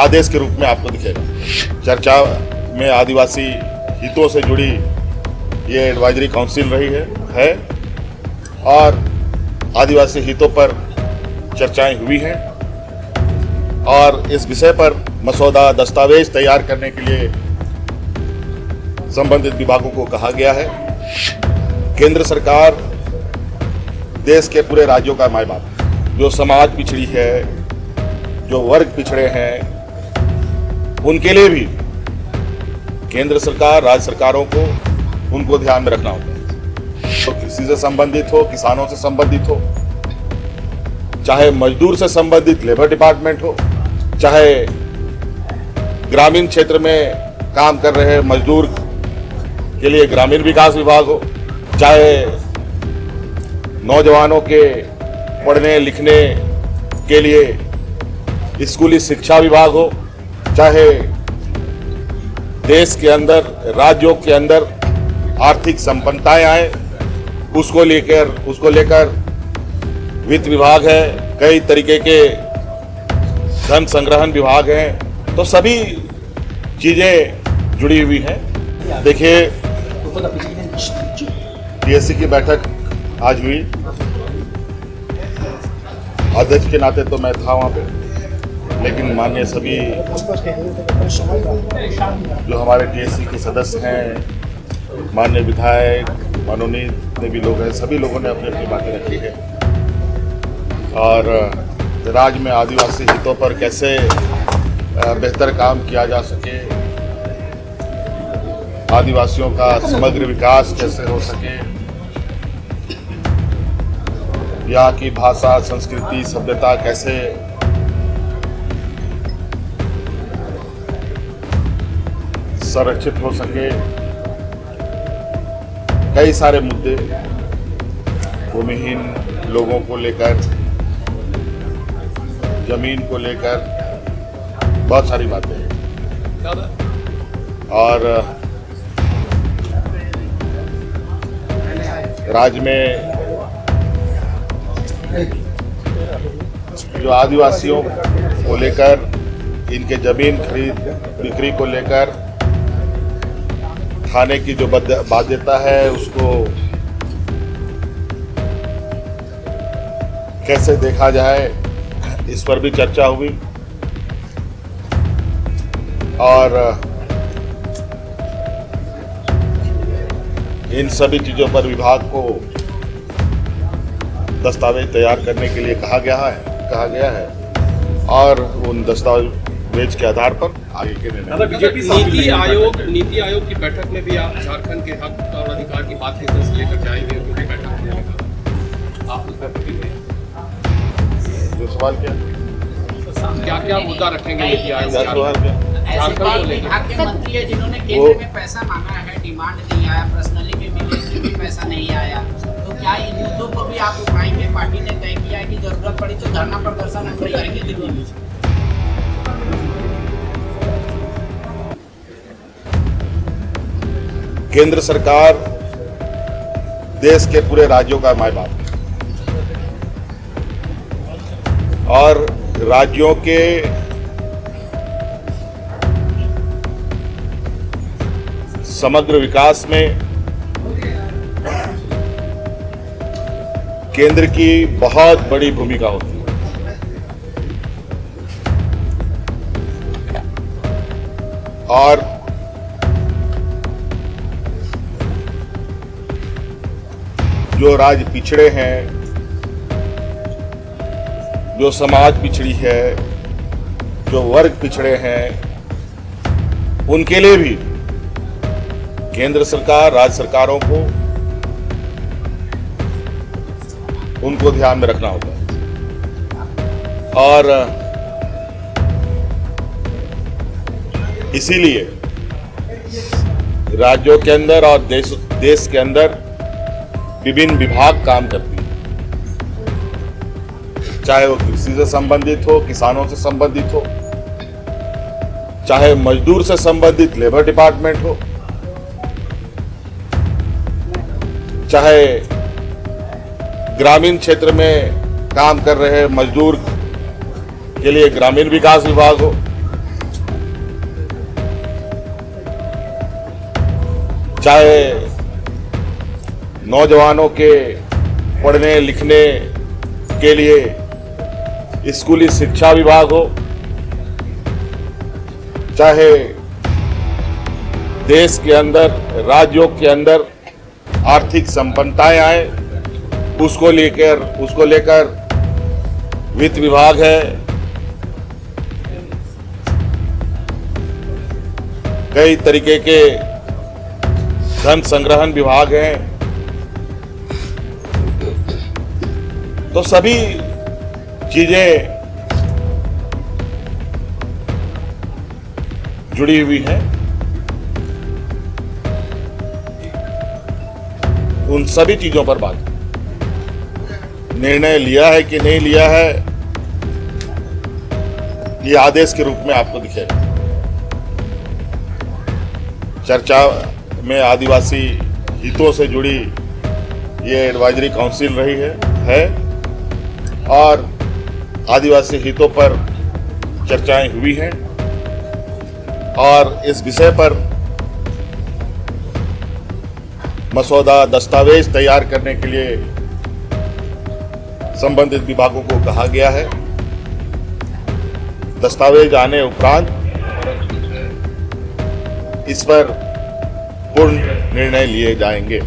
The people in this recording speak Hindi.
आदेश के रूप में आपको दिखेगा। चर्चा में आदिवासी हितों से जुड़ी ये एडवाइजरी काउंसिल रही है और आदिवासी हितों पर चर्चाएं हुई हैं और इस विषय पर मसौदा दस्तावेज तैयार करने के लिए संबंधित विभागों को कहा गया है। केंद्र सरकार देश के पूरे राज्यों का माय बाप है। जो समाज पिछड़ी है, जो वर्ग पिछड़े हैं, उनके लिए भी केंद्र सरकार, राज्य सरकारों को उनको ध्यान में रखना होता है। तो कृषि से संबंधित हो, किसानों से संबंधित हो, चाहे मजदूर से संबंधित लेबर डिपार्टमेंट हो, चाहे ग्रामीण क्षेत्र में काम कर रहे मजदूर के लिए ग्रामीण विकास विभाग हो, चाहे नौजवानों के पढ़ने लिखने के लिए स्कूली शिक्षा विभाग हो, चाहे देश के अंदर, राज्यों के अंदर आर्थिक संपन्नताएं आए, उसको लेकर वित्त विभाग है, कई तरीके के धन संग्रहण विभाग हैं, तो सभी चीजें जुड़ी हुई हैं। देखिए, टीएससी की बैठक आज हुई। अध्यक्ष के नाते तो मैं था वहाँ पे, लेकिन माननीय सभी जो हमारे टीएससी के सदस्य हैं, माननीय विधायक, मनोनीत भी लोग हैं, सभी लोगों ने अपनी अपनी बातें रखी है और राज्य में आदिवासी हितों पर कैसे बेहतर काम किया जा सके, आदिवासियों का समग्र विकास कैसे हो सके, यहाँ की भाषा, संस्कृति, सभ्यता कैसे संरक्षित हो सके, कई सारे मुद्दे भूमिहीन लोगों को लेकर, जमीन को लेकर बहुत सारी बातें हैं और राज्य में जो आदिवासियों को लेकर, इनके जमीन खरीद बिक्री को लेकर थाने की जो बाध्यता है, उसको कैसे देखा जाए, इस पर भी चर्चा हुई और इन सभी चीजों पर विभाग को दस्तावेज तैयार करने के लिए कहा गया है और उन दस्तावेज के आधार पर आगे के निर्णय। नीति आयोग की बैठक में भी आप झारखंड के हक और अधिकार की बात लेकर जाएंगे, क्योंकि बैठक में आप उस पर जो सवाल क्या मुद्दा रखेंगे नीति आयोग? विभाग के मंत्री है जिन्होंने केंद्र में पैसा मांगा है, डिमांड नहीं आया, पर्सनली में मिले भी पैसा नहीं आया, तो क्या इन मुद्दों को भी आप उठाएंगे? पार्टी ने तय किया है कि जरूरत पड़ी तो धरना प्रदर्शन हम करेंगे दिल्ली में। केंद्र सरकार देश के पूरे राज्यों का माय बाप है और राज्यों के समग्र विकास में केंद्र की बहुत बड़ी भूमिका होती है और जो राज्य पिछड़े हैं, जो समाज पिछड़ी है, जो वर्ग पिछड़े हैं, उनके लिए भी केंद्र सरकार, राज्य सरकारों को उनको ध्यान में रखना होता है और इसीलिए राज्यों के अंदर और देश के अंदर विभिन्न विभाग काम करती है, चाहे वो कृषि से संबंधित हो, किसानों से संबंधित हो, चाहे मजदूर से संबंधित लेबर डिपार्टमेंट हो, चाहे ग्रामीण क्षेत्र में काम कर रहे मजदूर के लिए ग्रामीण विकास विभाग हो, चाहे नौजवानों के पढ़ने लिखने के लिए स्कूली शिक्षा विभाग हो, चाहे देश के अंदर राज्यों के अंदर आर्थिक संपन्नताएं आए उसको लेकर वित्त विभाग है, कई तरीके के धन संग्रहण विभाग हैं। तो सभी चीजें जुड़ी हुई हैं। उन सभी चीजों पर बात निर्णय लिया है कि नहीं लिया है, ये आदेश के रूप में आपको दिखेगा। चर्चा में आदिवासी हितों से जुड़ी ये एडवाइजरी काउंसिल रही है और आदिवासी हितों पर चर्चाएं हुई हैं और इस विषय पर मसौदा दस्तावेज तैयार करने के लिए संबंधित विभागों को कहा गया है। दस्तावेज आने उपरांत इस पर पूर्ण निर्णय लिए जाएंगे।